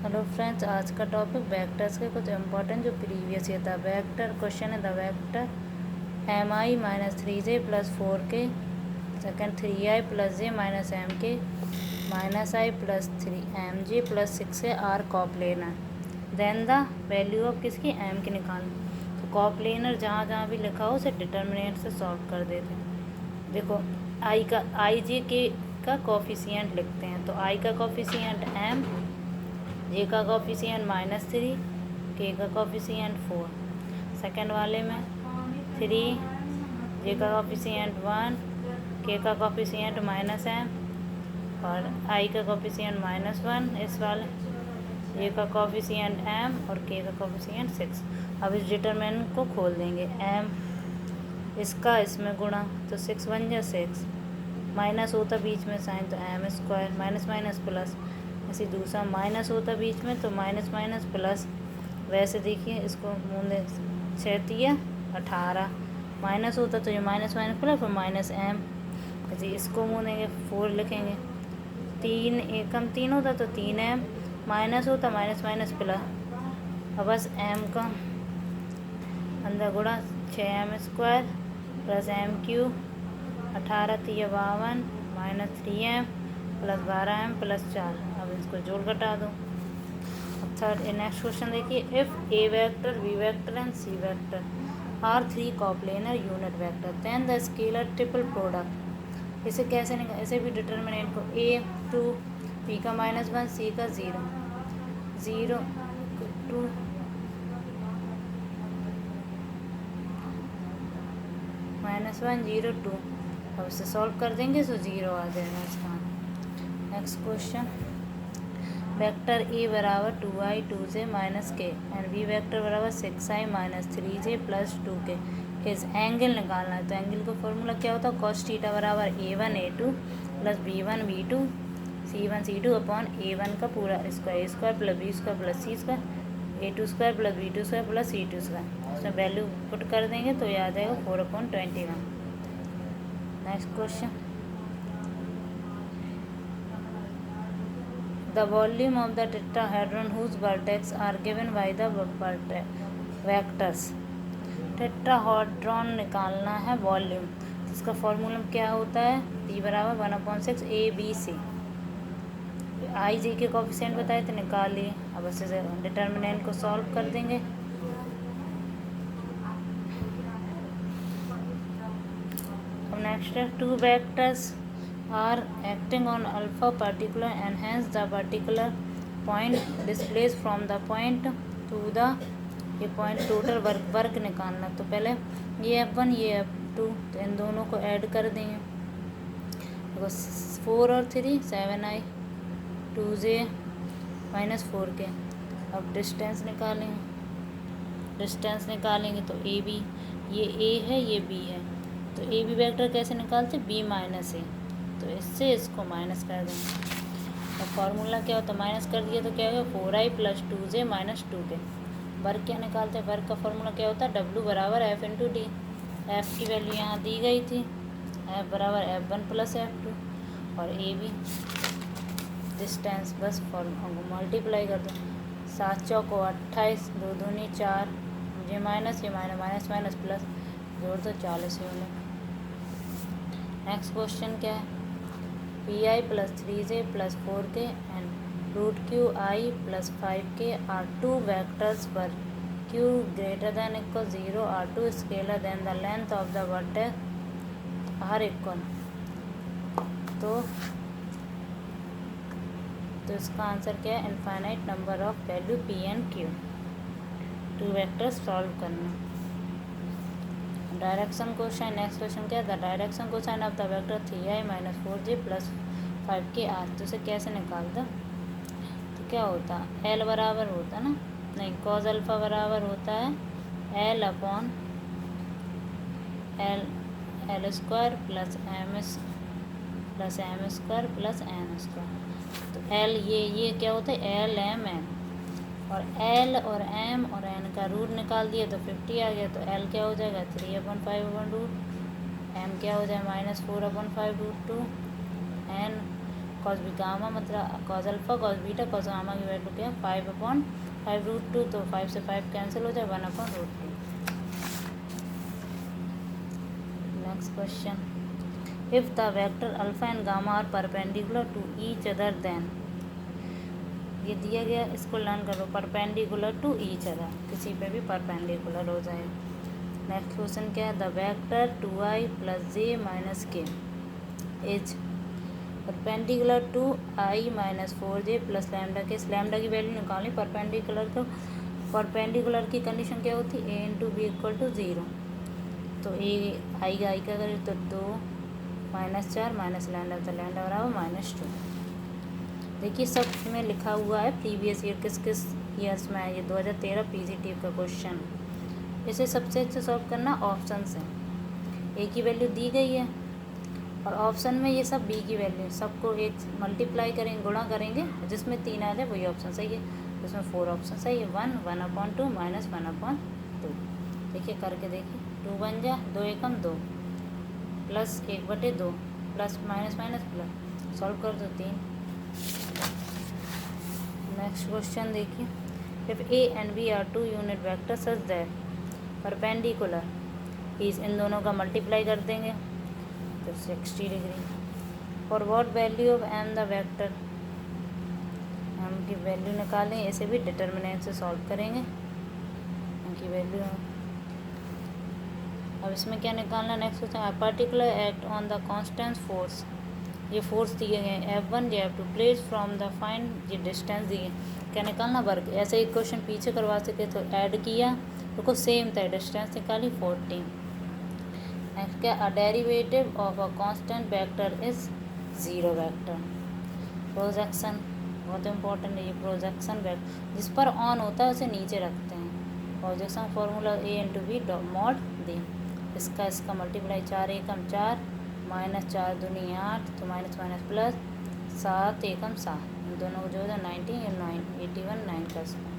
Hello friends, आज का topic vectors के कुछ इंपॉर्टेंट जो प्रीवियस ईयर था। वेक्टर क्वेश्चन है the vector M I minus 3j plus 4k, second 3i plus J minus M K minus I plus 3mj plus 6k are coplanar. Then the value of किसकी, M की निकालना। तो कॉप्लेनर जहाँ जहाँ भी लिखा हो उसे डिटर्मिनेंट से सॉल्व कर देते हैं। देखो आई का आई जे के का कोफिशिएंट लिखते हैं, तो आई का कोफिशिएंट m, जे का कोफिशिएंट -3, के का कोफिशिएंट 4। सेकेंड वाले में 3, जे का कोफिशिएंट 1, के का कोफिशिएंट -m और आई का कोफिशिएंट -1। इस वाले जे का कोफिशिएंट m और के का कोफिशिएंट 6। अब इस डिटरमिनेंट को खोल देंगे। m इसका इसमें गुणा तो 6 बन जा 6, माइनस होता बीच में साइन तो m square, minus minus plus. ऐसे दूसरा माइनस होता बीच में तो माइनस माइनस प्लस। वैसे देखिए इसको मूंदे 6 18, माइनस होता तो ये माइनस माइनस प्लस और माइनस m। ऐसे इसको मूंदेंगे 4 लिखेंगे। 3 एकम 3 होता तो 3m, माइनस होता माइनस माइनस प्लस। अब बस m का अंदर गुणा 6m square plus m cube, 18 3 52 minus 3m plus 12m plus 4। अब इसको जोड़ घटा दो। अब थर्ड नेक्स्ट क्वेश्चन देखिए, if A vector B vector and C vector are 3 coplanar unit vector then the scalar triple product. इसे कैसे निकाल, इसे भी डिटर्मिनेंट को a2, b का -1, c का 0 0 2 -1 0 2। अब इसे सॉल्व कर देंगे तो 0 आ जाएगा इसका। नेक्स्ट क्वेश्चन, वेक्टर ए बराबर 2i 2j माइनस के एंड बी वेक्टर बराबर 6i minus 3j plus 2k। इस एंगल निकालना है, तो एंगल का फॉर्मूला क्या होता है, कॉस थीटा बराबर a1 a2 plus b1 b2 c1 c2 upon a1 का पूरा square, a square plus b square plus c square, a2 square plus b2 square plus c2 square. इसमें वैल्यू पुट कर देंगे तो ये आ जाएगा 4/21। Next question, the volume of the tetrahedron whose vertex are given by the vectors। Tetrahedron निकालना है volume, इसका formula क्या होता है, p बराबर 1/6 ABC। आई जी के कोफिशिएंट बताए थे, निकालिए। अब इसे डिटर्मिनेंट को सॉल्व कर देंगे। अब नेक्स्ट है, 2 vectors are acting on alpha particular and hence the particular point displaced from the point to the ये पॉइंट टोटल वर्क निकालना। तो पहले ये F1 ये F2, तो इन दोनों को ऐड कर देंगे। देखो 4 और 3 7i 2j माइनस 4k। अब डिस्टेंस निकालेंगे तो ए बी, ये ए है ये बी है, तो ए बी वेक्टर कैसे निकालते, b माइनस ए, तो इससे इसको माइनस कर देंगे। और फार्मूला क्या होता है, माइनस कर दिया तो क्या होगा 4i plus 2j minus 2k। Work क्या निकालते हैं, वर्क का फार्मूला क्या होता है, w बराबर f इंटू डी। एफ़ की वैल्यू यहाँ दी गई थी, f बराबर f1 प्लस f2 और ए बी डिस्टेंस बस मल्टीप्लाई कर दो। 7 चौको 28, 2 दूनी 4, ये माइनस माइनस माइनस प्लस जोड़ दो 40 यूनिट। नेक्स्ट क्वेश्चन क्या है, P plus 3j plus 4k and √qi plus 5k are 2 vectors पर q greater than equal 0 are 2 scalar then the length of the vertex are equal. तो इसका answer क्या है, infinite number of value p and q। 2 vectors solve करना। Direction question, next question क्या है, the direction question of the vector 3i minus 4j plus 5k are. तो इसे कैसे निकालता, तो क्या होता, एल बराबर होता ना, नहीं कॉज अल्फा बराबर होता है L upon L square plus M square plus N square. तो एल ये क्या होता है, एल एम एन, और एल और एम और एन का रूट निकाल दिया तो 50 आ गया। तो एल क्या हो जाएगा 3/5/√, एम क्या हो जाएगा -4/5√2, एन कॉस बी गामा मतलब cos alpha cos beta cos gamma की वैल्यू क्या है 5/5√2, तो 5 से 5 कैंसिल हो जाए 1/√2। Next question, if the vector alpha and gamma are perpendicular to each other then, ये दिया गया, इसको लर्न करो, परपेंडिकुलर टू ईच अदर, किसी पे भी परपेंडिकुलर हो जाए। नेक्स्ट क्वेश्चन क्या है, the vector 2i + j - k is perpendicular to i - 4j + lambda के। लैम्डा की वैल्यू निकालनी परपेंडिकुलर, तो परपेंडिकुलर की कंडीशन क्या होती है, a × b = 0, तो ए आई का करें तो 2 - 4 - लैम्डा, तो लैम्डा बराबर -2। देखिए सब में लिखा हुआ है प्रीवियस ईयर किस किस ईयर्स में है, ये 2013 पीजीटी का क्वेश्चन। इसे सबसे अच्छा सॉल्व करना ऑप्शन से, ए की वैल्यू दी गई है और ऑप्शन में ये सब बी की वैल्यू, सबको एक मल्टीप्लाई करेंगे, गुणा करेंगे, जिसमें 3 आ जाए वही ऑप्शन सही है। इसमें 4 ऑप्शन सही है, 1 1/2 - 1/2। देखिए करके देखिए, 2 बन जा, 2 एकम 2 plus 1/2 plus minus plus, solve कर दो 3। नेक्स्ट क्वेश्चन देखिए, if A and B are 2 unit vector such that perpendicular is, इन दोनों का मल्टीप्लाई कर देंगे तो 60 degree. For what value of M the vector, M की वैल्यू निकालें, इसे भी डिटर्मिनेंट से सॉल्व करेंगे, एम की वैल्यू। अब इसमें क्या निकालना, next question, a particular act on the constant force, ये फोर्स दिए गए F1 या F2 place from the find, ये डिस्टेंस दिए, क्या निकालना वर्क। ऐसे एक क्वेश्चन पीछे करवा सके तो ऐड किया, देखो सेम था, डिस्टेंस निकाली 14। नेक्स्ट क्या, a derivative of a constant vector is 0 vector. Projection बहुत इंपॉर्टेंट है, ये प्रोजेक्शन वेक्टर जिस पर ऑन होता है उसे नीचे रखते हैं। Projection formula a × b mod d, इसका मल्टीप्लाई 4 एकम 4 -4 दूनी 8, तो माइनस प्लस 7 एकम 7, इन दोनों को जोड़ 90 या 9 81 9 का स्क्वायर।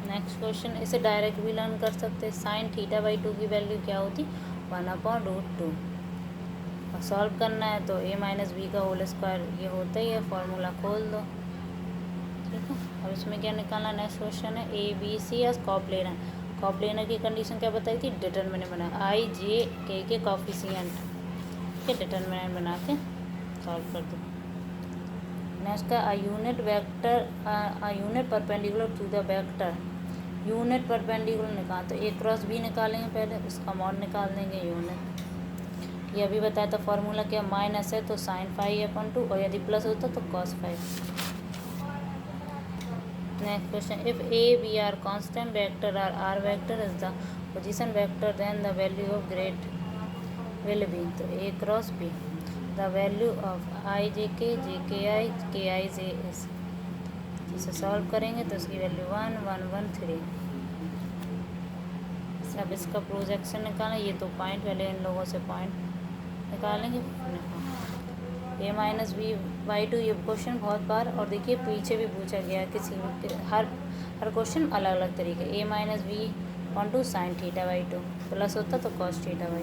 नेक्स्ट क्वेश्चन, इसे डायरेक्ट भी लर्न कर सकते हैं, sin θ/2 की वैल्यू क्या होती 1/√2। और सॉल्व करना है तो a - b का होल स्क्वायर, ये होता ही है, फॉर्मूला खोल दो, ठीक है। अब इसमें क्या निकालना, नेक्स्ट क्वेश्चन है, ए बी सी या कॉप्लेनर, कॉप्लेनर की कंडीशन क्या बताई थी, डिटर्मिनेंट बना i j k के कॉफिशिएंट के डिटर्मिनेंट बना के सॉल्व कर दो। नेक्स्ट का, a unit perpendicular to the vector, unit perpendicular निकाल, तो a क्रॉस b निकालेंगे, पहले उसका मॉड निकाल देंगे यूनिट। ये अभी बताया था फॉर्मूला क्या, माइनस है तो sin 5/2, और यदि प्लस होता तो cos 5। Next question, if a b r constant vector are r vector is the position vector then the value of grad will be, तो a cross b, the value of i j k i j is, इसे solve करेंगे तो इसकी value 1 1 1 3। अब इसका projection निकालें, ये तो पॉइंट, पहले इन लोगों से पॉइंट निकालेंगे। a - b/2, ये क्वेश्चन बहुत बार, और देखिए पीछे भी पूछा गया किसी हर क्वेश्चन अलग अलग तरीके, a - b/2 sin θ/2, प्लस होता तो cos θ/2।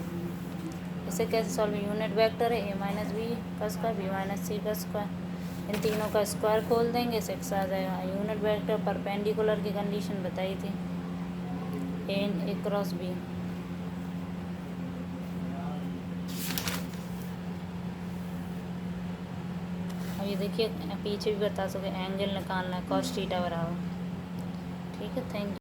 इसे कैसे सॉल्व, यूनिट वेक्टर है, a - b का स्क्वायर b - c का स्क्वायर, इन तीनों का स्क्वायर खोल देंगे 6 आ जाएगा। यूनिट वेक्टर परपेंडिकुलर की कंडीशन बताई थी, a क्रॉस b। अब ये देखिए पीछे भी बता सके, एंगल निकालना है cos θ बराबर, ठीक है। Thank you.